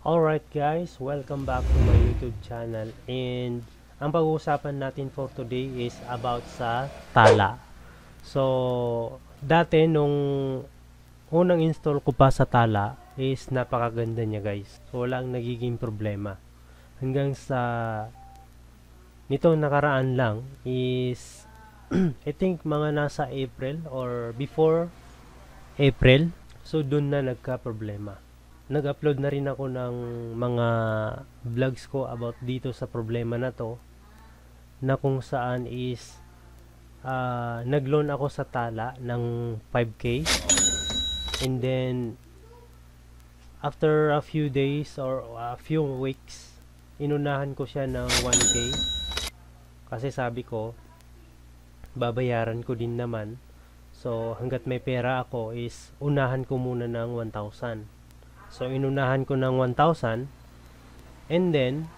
Alright guys, welcome back to my YouTube channel, and ang pag-uusapan natin for today is about sa tala. So, dati nung unang install ko pa sa tala is napakaganda niya guys. So, wala ang nagiging problema. Hanggang sa nito nakaraan lang is I think mga nasa April or before April. So, dun na nagka-problema. Nag-upload na rin ako ng mga vlogs ko about dito sa problema na to, na kung saan is nag-loan ako sa tala ng 5k, and then after a few days or a few weeks inunahan ko siya ng 1k kasi sabi ko babayaran ko din naman. So hanggat may pera ako is unahan ko muna ng 1,000. So inunahan ko ng 1,000, and then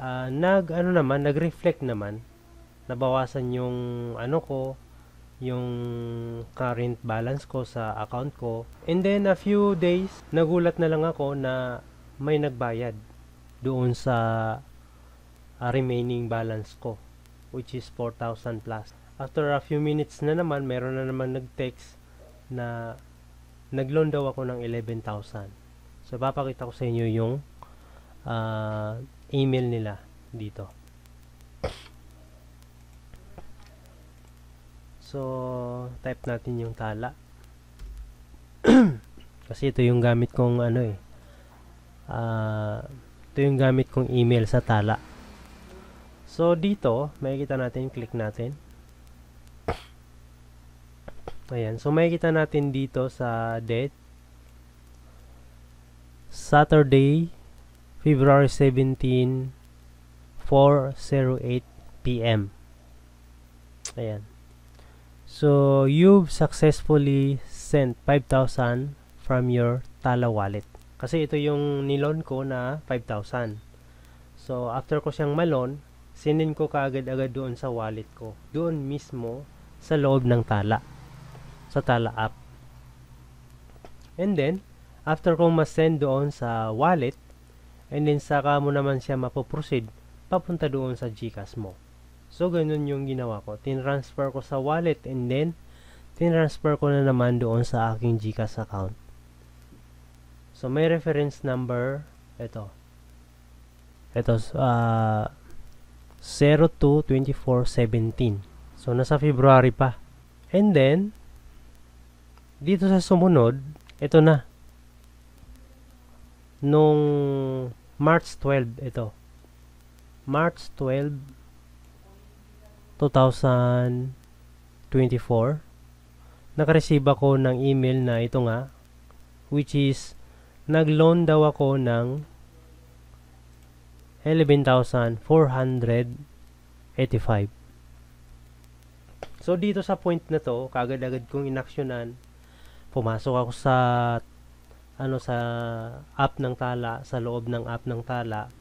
nag-reflect naman, nabawasan yung yung current balance ko sa account ko. And then a few days nagulat na lang ako na may nagbayad doon sa remaining balance ko, which is 4,000 plus. After a few minutes na naman, meron na naman nag-text na nag-loan daw ako ng 11,000. So, papakita ko sa inyo yung email nila dito. So, type natin yung tala. Kasi ito yung gamit kong ito yung gamit kong email sa tala. So, dito, makikita natin, click natin. Ayan. So, makikita natin dito sa date, Saturday, February 17, 4:08 PM. Ayan. So, you've successfully sent 5,000 from your Tala wallet. Kasi ito yung nilon ko na 5,000. So, after ko siyang malon, sinin ko kaagad-agad doon sa wallet ko. Doon mismo sa loob ng Tala. Sa Tala app. And then, after kong ma-send doon sa wallet, and then saka mo naman siya mapoproceed papunta doon sa GCash mo. So, ganun yung ginawa ko. Tinransfer ko sa wallet, and then tinransfer ko na naman doon sa aking GCash account. So, may reference number, ito 02/24/17. So, nasa February pa. And then, dito sa sumunod, ito na. Nung March 12, ito. March 12, 2024. Nakareceive ako ng email na ito nga, which is, nag-loan daw ako ng 11,485. So, dito sa point na to, kagad-agad kong inaksyonan. Pumasok ako sa sa app ng Tala, sa loob ng app ng Tala.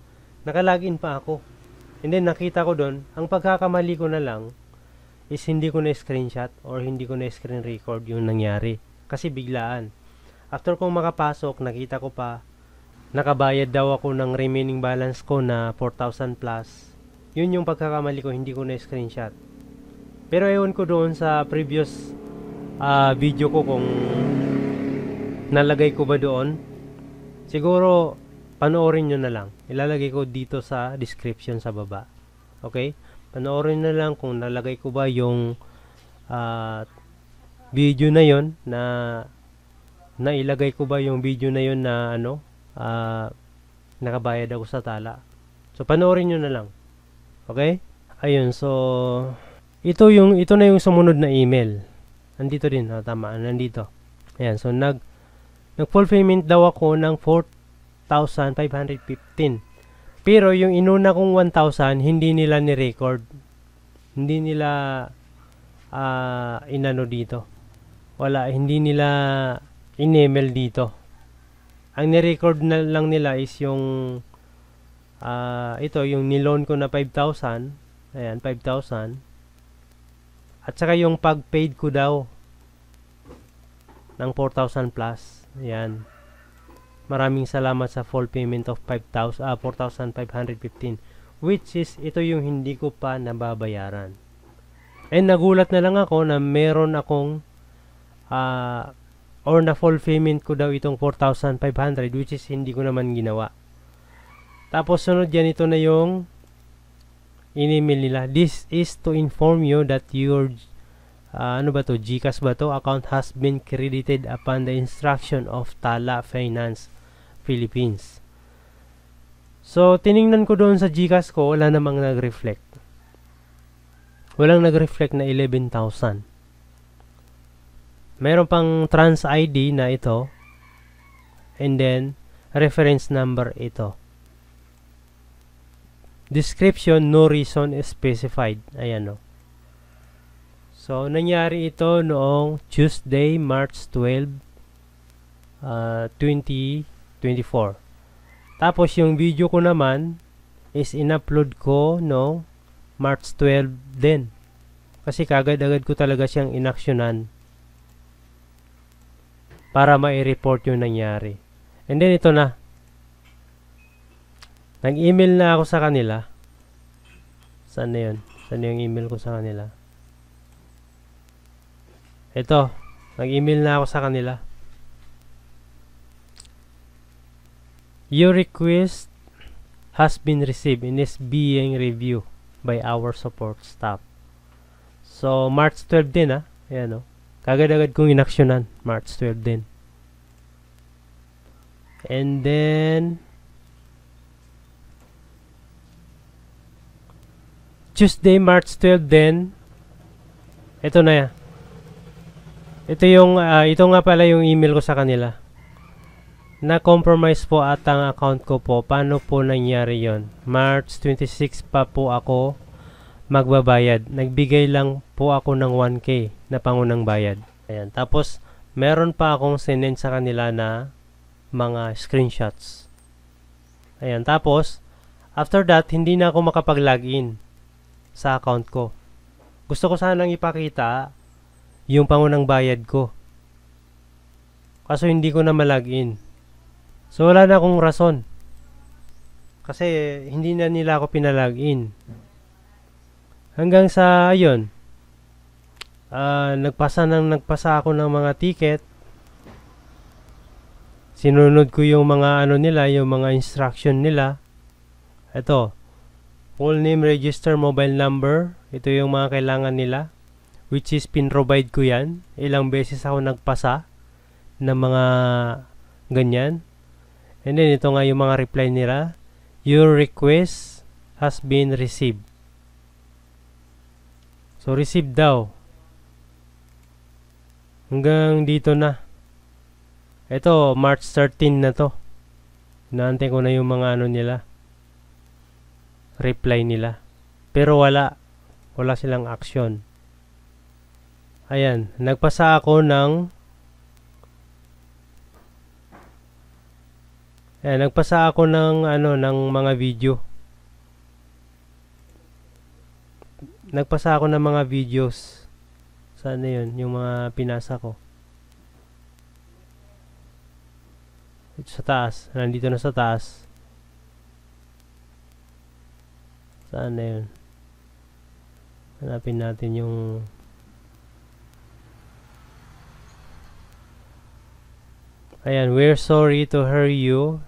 Naka-login pa ako. And then nakita ko doon, ang pagkakamali ko na lang is hindi ko na screenshot or hindi ko na screen record yung nangyari. Kasi biglaan. After kong makapasok, nakita ko pa nakabayad daw ako ng remaining balance ko na 4,000 plus. Yun yung pagkakamali ko, hindi ko na screenshot. Pero ewan ko doon sa previous video ko kung nalagay ko ba doon. Siguro panoorin nyo na lang. Ilalagay ko dito sa description sa baba. Okay? Panoorin na lang kung nalagay ko ba yung video na yon, na nailagay ko ba yung video na yon na nakabayad ako sa Tala. So panoorin nyo na lang. Okay? Ayun, so ito na yung sumunod na email. Nandito din, tama, nandito. Ayan, so nag-full payment daw ako ng 4,515. Pero yung inuna kong 1,000, hindi nila ni-record. Hindi nila inano dito. Wala, hindi nila in-email dito. Ang ni-record na lang nila is yung ito, yung niloan ko na 5,000. Ayan, 5,000. At saka yung pag-paid ko daw ng 4,000 plus. Ayan. maraming salamat sa full payment of 4,515, which is ito yung hindi ko pa nababayaran. And nagulat na lang ako na meron akong or na full payment ko daw itong 4,500, which is hindi ko naman ginawa. Tapos sunod yan, ito na yung in-email nila. This is to inform you that your ano ba to, GCash ba to, account has been credited upon the instruction of Tala Finance Philippines. So tiningnan ko doon sa GCash ko, wala namang nag-reflect. Walang nag-reflect na 11,000. Meron pang trans ID na ito, and then reference number ito. Description, no reason is specified. Ayan o. So, nangyari ito noong Tuesday, March 12, 2024. Tapos, yung video ko naman is in-upload ko no March 12 din. Kasi kagad-agad ko talaga siyang inaksyonan para mai-report yung nangyari. And then, ito na. Nag-email na ako sa kanila. Saan na yun? Saan yung email ko sa kanila? Ito. Nag-email na ako sa kanila. Your request has been received and is being reviewed by our support staff. So, March 12 din Ayan o. Kagad-agad kong inaksyonan. March 12 din. And then Tuesday, March 12 din. Ito na yan. Ito yung, ito nga pala yung email ko sa kanila. Na-compromise po at ang account ko po. Paano po nangyari yon? March 26 pa po ako magbabayad. Nagbigay lang po ako ng 1K na pangunang bayad. Ayan. Tapos, meron pa akong sinend sa kanila na mga screenshots. Ayan. Tapos, after that, hindi na ako makapag-login sa account ko. Gusto ko sanang ipakita yung pangunang bayad ko. Kaso hindi ko na malogin. So wala na akong rason. Kasi hindi na nila ako pinalogin. Hanggang sa ayun. Nagpasa ako ng mga ticket. Sinunod ko yung mga ano nila, yung mga instruction nila. Ito. Full name, register, mobile number. Ito yung mga kailangan nila. Which is pin-provide ko yan. Ilang beses ako nagpasa ng mga ganyan. And then ito nga yung mga reply nila. Your request has been received. So received daw. Hanggang dito na. Ito March 13 na to. Inaantay ko na yung mga ano nila. Reply nila. Pero wala silang action. Ayan, nagpasa ako ng ano ng mga video. Nagpasa ako ng mga videos. Saan na yun? Yung mga pinasa ko. Ito sa taas. Nandito na sa taas. Saan na yun? Hanapin natin yung ayan, we're sorry to hear you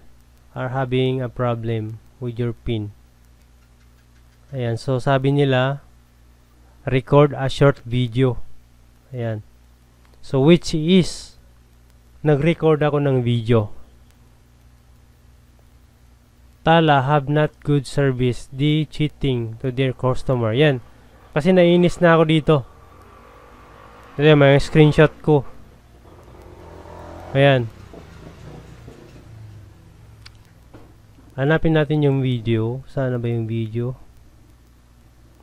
are having a problem with your PIN. Ayan, so sabi nila record a short video. Ayan. So which is nag-record ako ng video. Tala have not good service, di cheating to their customer. Yan. Kasi nainis na ako dito. Ayan, may screenshot ko. Ayan. Hanapin natin yung video. Sana ba yung video?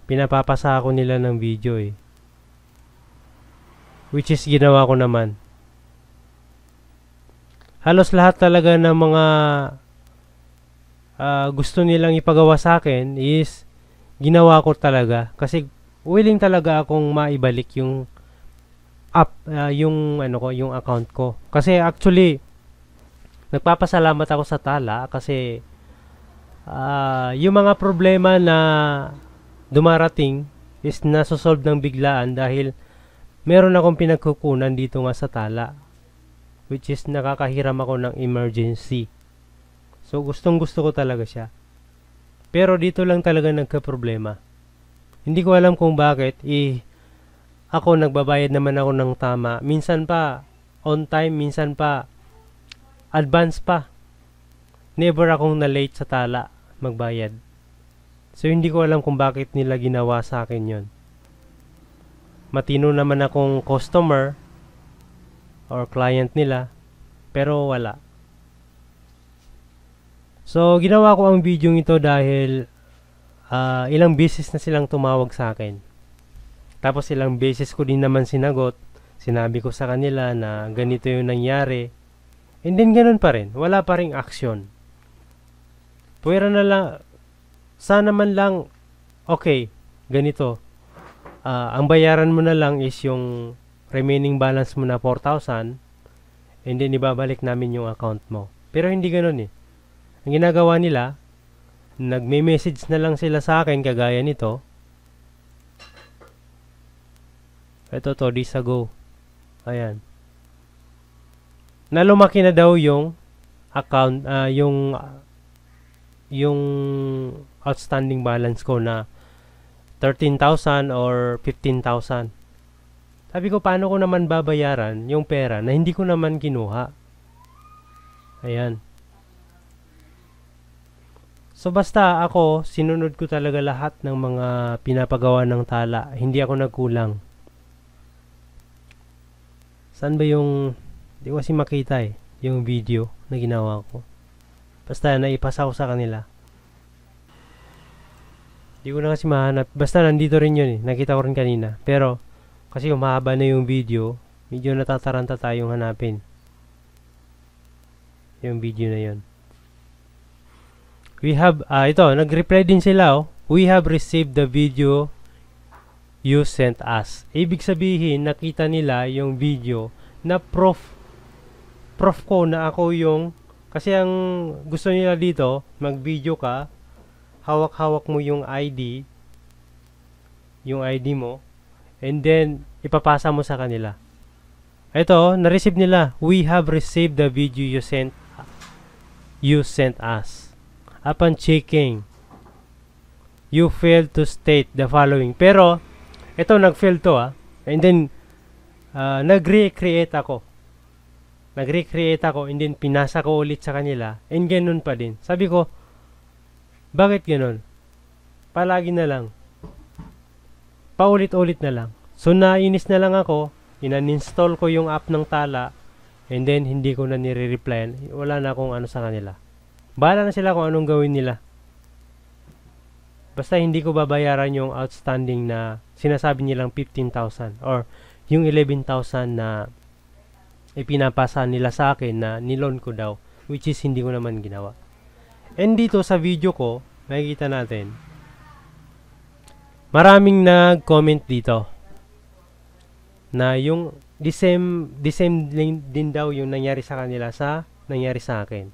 Pinapapasa ako nila ng video eh. Which is ginawa ko naman. Halos lahat talaga ng mga gusto nilang ipagawa sa akin is ginawa ko talaga kasi willing talaga akong maibalik yung yung ano ko, yung account ko. Kasi actually nagpapasalamat ako sa tala kasi yung mga problema na dumarating is nasosolve ng biglaan dahil meron akong pinagkukunan dito nga sa tala, which is nakakahiram ako ng emergency. So gustong gusto ko talaga siya. Pero dito lang talaga nagka-problema. Hindi ko alam kung bakit. Ako nagbabayad naman ako ng tama. Minsan pa on time, minsan pa advance pa. Never akong na-late sa tala magbayad. So hindi ko alam kung bakit nila ginawa sa akin yon. Matino naman akong customer or client nila, pero wala. So ginawa ko ang video ito dahil ilang beses na silang tumawag sa akin. Tapos ilang beses ko din naman sinagot. Sinabi ko sa kanila na ganito yung nangyari. And then ganun pa rin. Wala pa ring action. Pwera na lang, sana man lang, okay, ganito. Ang bayaran mo na lang is yung remaining balance mo na 4,000 and then ibabalik namin yung account mo. Pero hindi ganun eh. Ang ginagawa nila, nagme-message na lang sila sa akin kagaya nito. Ito 2 days ago. Ayan. Na lumaki na daw yung account, yung outstanding balance ko na 13,000 or 15,000. Sabi ko, paano ko naman babayaran yung pera na hindi ko naman kinuha? Ayan. So basta ako, sinunod ko talaga lahat ng mga pinapagawa ng tala. Hindi ako nagkulang. Saan ba yung, hindi ko kasi makita eh, yung video na ginawa ko. Basta naipasa ko sa kanila. Hindi ko na kasi mahanap. Basta nandito rin yun eh. Nakita ko rin kanina. Pero, kasi umahaba na yung video, medyo natataranta tayong hanapin. Yung video na yun. We have, ito, nag-reply din sila oh. We have received the video you sent us. Ibig sabihin, nakita nila yung video na proof ko na ako yung, kasi ang gusto nila dito, mag-video ka, hawak-hawak mo yung ID mo, and then, ipapasa mo sa kanila. Ito, na-receive nila. We have received the video you sent us. Upon checking, you failed to state the following. Pero, ito, nag-fail to and then, nag-recreate ako. And then pinasa ko ulit sa kanila. And ganun pa din. Sabi ko, bakit ganun? Palagi na lang. Paulit-ulit na lang. So nainis na lang ako. Inan-install ko yung app ng tala. And then hindi ko na nire-replyan. Wala na akong ano sa kanila. Bahala na sila kung anong gawin nila. Basta hindi ko babayaran yung outstanding na sinasabi nilang 15,000 or yung 11,000 na ipinapasa nila sa akin na nilon ko daw, which is hindi ko naman ginawa. And dito sa video ko, makikita natin, maraming nag-comment dito na yung the same din daw yung nangyari sa kanila sa nangyari sa akin.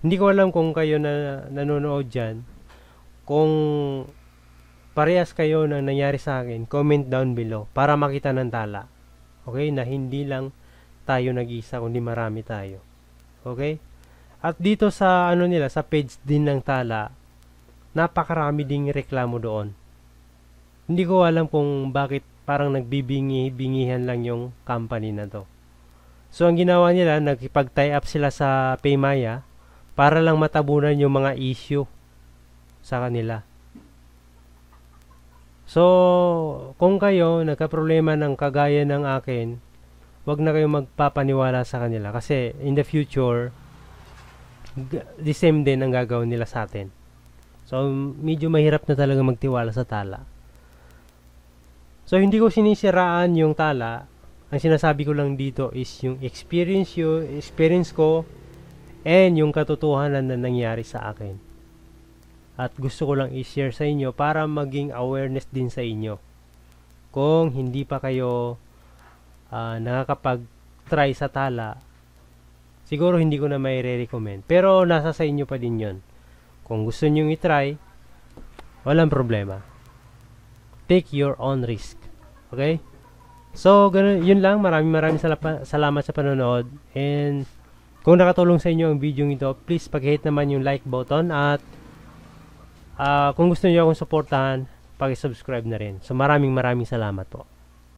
Hindi ko alam kung kayo na nanonood dyan, kung parehas kayo na nangyari sa akin, comment down below para makita ng tala. Okay? Na hindi lang tayo nag-isa, kundi marami tayo. Okay? At dito sa ano nila, sa page din ng tala, napakarami ding reklamo doon. Hindi ko alam kung bakit parang nagbibingi-bingihan lang yung company na to. So ang ginawa nila, nagkipag-tie up sila sa Paymaya para lang matabunan yung mga issue sa kanila. So kung kayo nagka-problema ng kagaya ng akin, wag na kayong magpapaniwala sa kanila kasi in the future the same din ang gagawin nila sa atin. So medyo mahirap na talaga magtiwala sa tala. So hindi ko sinisiraan yung tala. Ang sinasabi ko lang dito is yung experience ko and yung katotohanan na nangyari sa akin. At gusto ko lang i-share sa inyo para maging awareness din sa inyo. Kung hindi pa kayo nakakapag-try sa tala, siguro hindi ko na may re-recommend. Pero nasa sa inyo pa din yun. Kung gusto nyo i-try, walang problema. Take your own risk. Okay? So, ganun, yun lang. Maraming salamat sa panonood. And kung nakatulong sa inyo ang video ito, please pag-hit naman yung like button. At kung gusto niyo akong suportahan, pag-subscribe na rin. So, maraming salamat po.